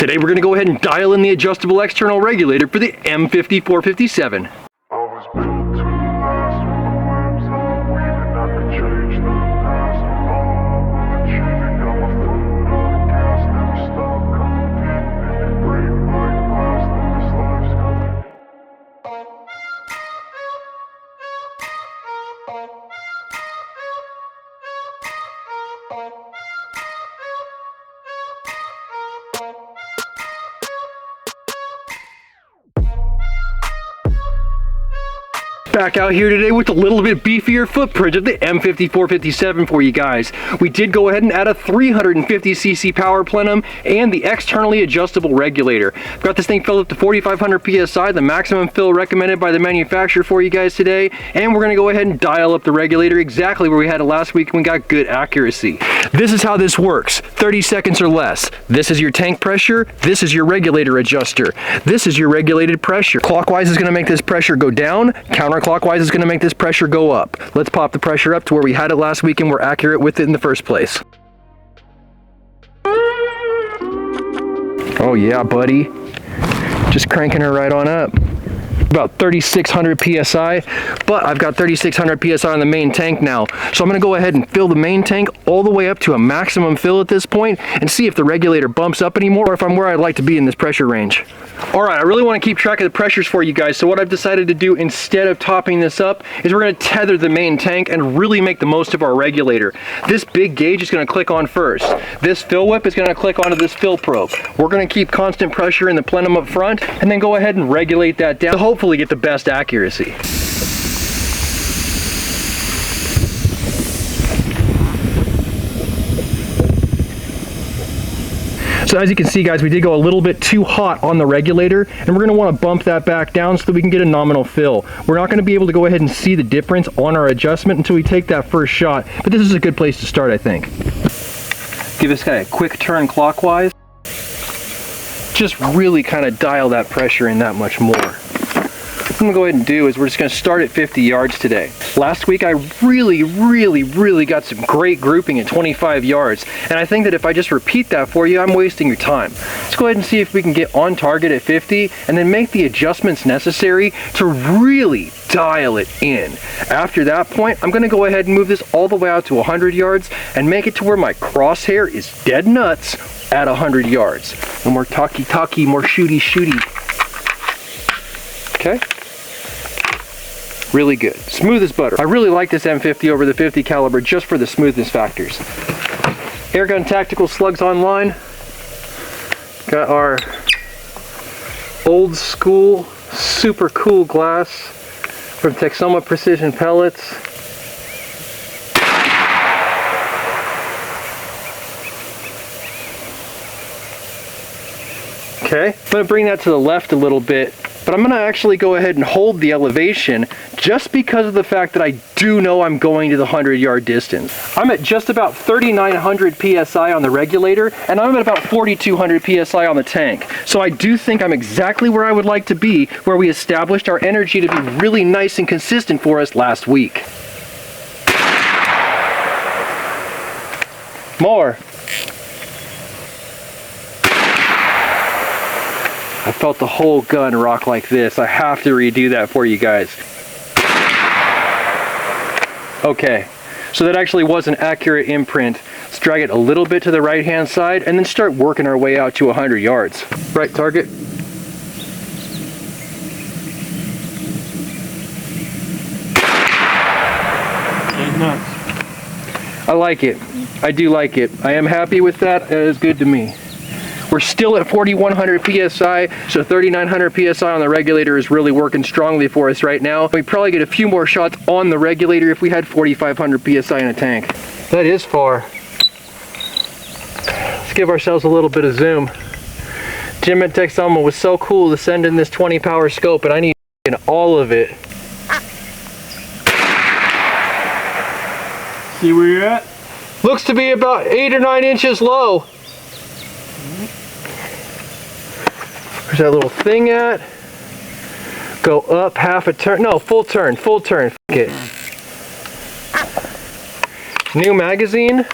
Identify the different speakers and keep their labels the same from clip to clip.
Speaker 1: Today we're going to go ahead and dial in the adjustable external regulator for the M50 457. Back out here today with a little bit beefier footprint of the M50 457 for you guys. We did go ahead and add a 350cc power plenum and the externally adjustable regulator. I've got this thing filled up to 4,500 psi, the maximum fill recommended by the manufacturer for you guys today, and we're going to go ahead and dial up the regulator exactly where we had it last week and we got good accuracy. This is how this works, 30 seconds or less. This is your tank pressure, this is your regulator adjuster, this is your regulated pressure. Clockwise is going to make this pressure go down, counterclockwise is going to make this pressure go up. Let's pop the pressure up to where we had it last week and we're accurate with it in the first place. Oh yeah, buddy. Just cranking her right on up. About 3,600 psi, but I've got 3,600 psi on the main tank now. So I'm going to go ahead and fill the main tank all the way up to a maximum fill at this point and see if the regulator bumps up anymore or if I'm where I'd like to be in this pressure range. All right, I really want to keep track of the pressures for you guys. So what I've decided to do instead of topping this up is we're going to tether the main tank and really make the most of our regulator. This big gauge is going to click on first. This fill whip is going to click onto this fill probe. We're going to keep constant pressure in the plenum up front and then go ahead and regulate that down to hopefully get the best accuracy. So as you can see, guys, we did go a little bit too hot on the regulator, and we're going to want to bump that back down so that we can get a nominal fill. We're not going to be able to go ahead and see the difference on our adjustment until we take that first shot, but this is a good place to start, I think. Give this guy a quick turn clockwise. Just really kind of dial that pressure in that much more. What I'm going to go ahead and do is we're just going to start at 50 yards today. Last week I really got some great grouping at 25 yards, and I think that if I just repeat that for you, I'm wasting your time. Let's go ahead and see if we can get on target at 50 and then make the adjustments necessary to really dial it in. After that point, I'm going to go ahead and move this all the way out to 100 yards and make it to where my crosshair is dead nuts at 100 yards. No more talky, more shooty. Okay? Really good. Smooth as butter. I really like this M50 over the 50 caliber just for the smoothness factors. Airgun Tactical Slugs Online. Got our old school, super cool glass from Texoma Precision Pellets. Okay, I'm going to bring that to the left a little bit, but I'm going to actually go ahead and hold the elevation just because of the fact that I do know I'm going to the 100-yard distance. I'm at just about 3,900 psi on the regulator, and I'm at about 4,200 psi on the tank. So I do think I'm exactly where I would like to be, where we established our energy to be really nice and consistent for us last week. More. I felt the whole gun rock like this. I have to redo that for you guys. Okay, so that actually was an accurate imprint. Let's drag it a little bit to the right hand side and then start working our way out to 100 yards. Right target. I like it. I do like it. I am happy with that. That is good to me. We're still at 4,100 psi, so 3,900 psi on the regulator is really working strongly for us right now. We probably get a few more shots on the regulator if we had 4,500 psi in a tank. That is far. Let's give ourselves a little bit of zoom. Jim at Texoma was so cool to send in this 20 power scope, and I need all of it.
Speaker 2: See where you're at?
Speaker 1: Looks to be about 8 or 9 inches low. Where's that little thing at? Go up half a turn. No, full turn. F it. New magazine.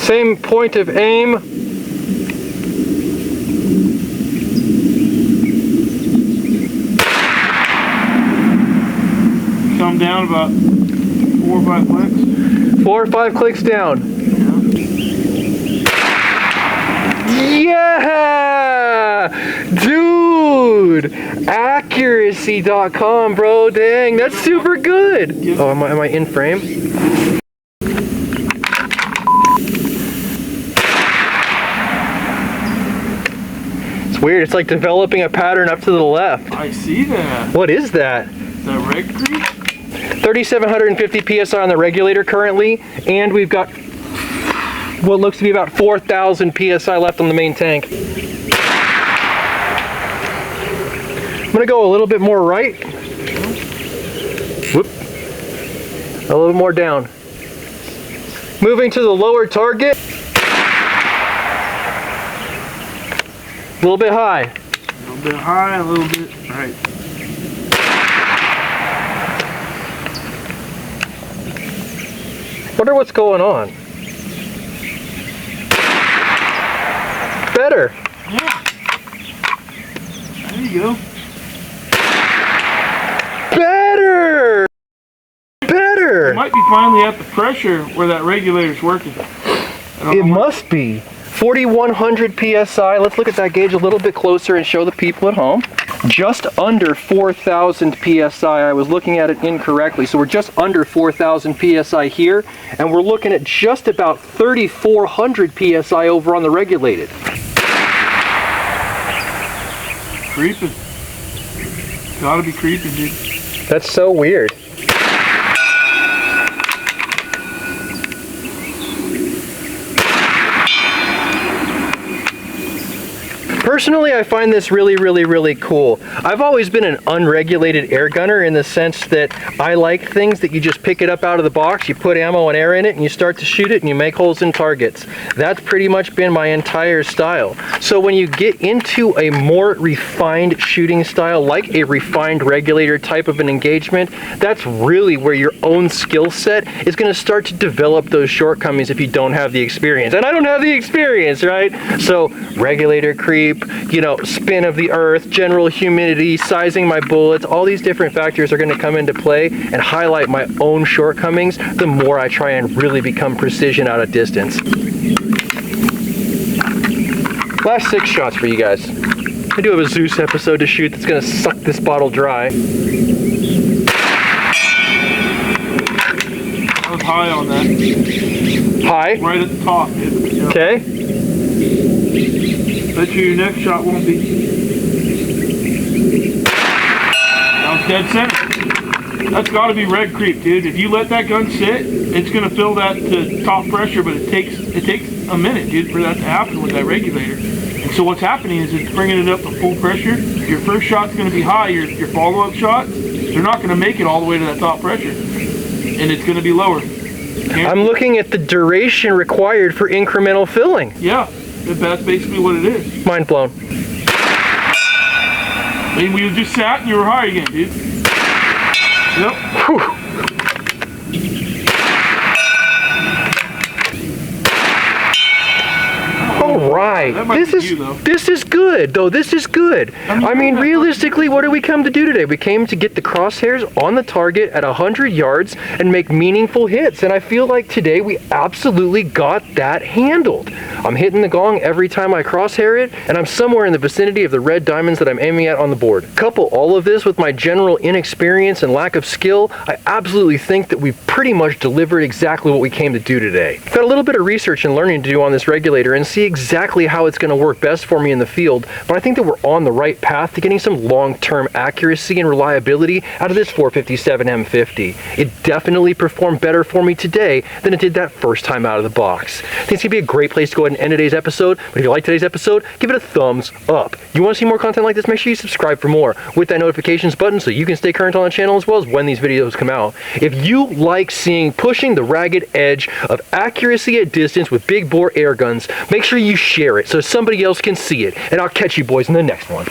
Speaker 1: Same point of aim.
Speaker 2: Come down about 4 or 5 clicks.
Speaker 1: 4 or 5 clicks down. Yeah! Dude! Accuracy.com, bro. Dang, that's super good. Oh, am I in frame? It's weird. It's like developing a pattern up to the left.
Speaker 2: I see that.
Speaker 1: What is that?
Speaker 2: The reg creep?
Speaker 1: 3,750 PSI on the regulator currently, and we've got what looks to be about 4,000 PSI left on the main tank. I'm gonna go a little bit more right. Whoop. A little bit more down. Moving to the lower target. A little bit high.
Speaker 2: A little bit high, a little bit right.
Speaker 1: Wonder what's going on. Better.
Speaker 2: Yeah. There you go.
Speaker 1: Better. Better.
Speaker 2: It might be finally at the pressure where that regulator's working.
Speaker 1: It must be. 4,100 PSI. Let's look at that gauge a little bit closer and show the people at home. Just under 4,000 PSI. I was looking at it incorrectly. So we're just under 4,000 PSI here, and we're looking at just about 3,400 PSI over on the regulated.
Speaker 2: Creeping. Gotta be creeping, dude.
Speaker 1: That's so weird. Personally, I find this really cool. I've always been an unregulated air gunner in the sense that I like things that you just pick it up out of the box, you put ammo and air in it, and you start to shoot it, and you make holes in targets. That's pretty much been my entire style. So when you get into a more refined shooting style, like a refined regulator type of an engagement, that's really where your own skill set is going to start to develop those shortcomings if you don't have the experience. And I don't have the experience, right? So regulator creep, you know, spin of the earth, general humidity, sizing my bullets, all these different factors are going to come into play and highlight my own shortcomings the more I try and really become precision out of distance. Last 6 shots for you guys. I do have a Zeus episode to shoot that's going to suck this bottle dry.
Speaker 2: I was high on that.
Speaker 1: High?
Speaker 2: Right at the top, dude. Yeah.
Speaker 1: Okay.
Speaker 2: Bet you your next shot won't be. That was dead center. That's got to be reg creep, dude. If you let that gun sit, it's going to fill that to top pressure, but it takes a minute, dude, for that to happen with that regulator. And so what's happening is it's bringing it up to full pressure. Your first shot's going to be high. Your follow-up shots, they're not going to make it all the way to that top pressure, and it's going to be lower.
Speaker 1: I'm looking at the duration required for incremental filling.
Speaker 2: Yeah. That's basically what it is.
Speaker 1: Mind blown.
Speaker 2: And we just sat and you were high again, dude. Yep.
Speaker 1: Whew. All right. This is good, though. This is good. I mean, realistically, what did we come to do today? We came to get the crosshairs on the target at 100 yards and make meaningful hits. And I feel like today we absolutely got that handled. I'm hitting the gong every time I crosshair it, and I'm somewhere in the vicinity of the red diamonds that I'm aiming at on the board. Couple all of this with my general inexperience and lack of skill, I absolutely think that we've pretty much delivered exactly what we came to do today. Got a little bit of research and learning to do on this regulator and see exactly how it's going to work best for me in the field, but I think that we're on the right path to getting some long-term accuracy and reliability out of this 457 M50. It definitely performed better for me today than it did that first time out of the box. I think it's going to be a great place to go ahead and end today's episode, but if you like today's episode, give it a thumbs up. You want to see more content like this, make sure you subscribe for more with that notifications button so you can stay current on the channel as well as when these videos come out. If you like seeing pushing the ragged edge of accuracy at distance with big bore air guns, make sure you share it so somebody else can see it, and I'll catch you boys in the next one.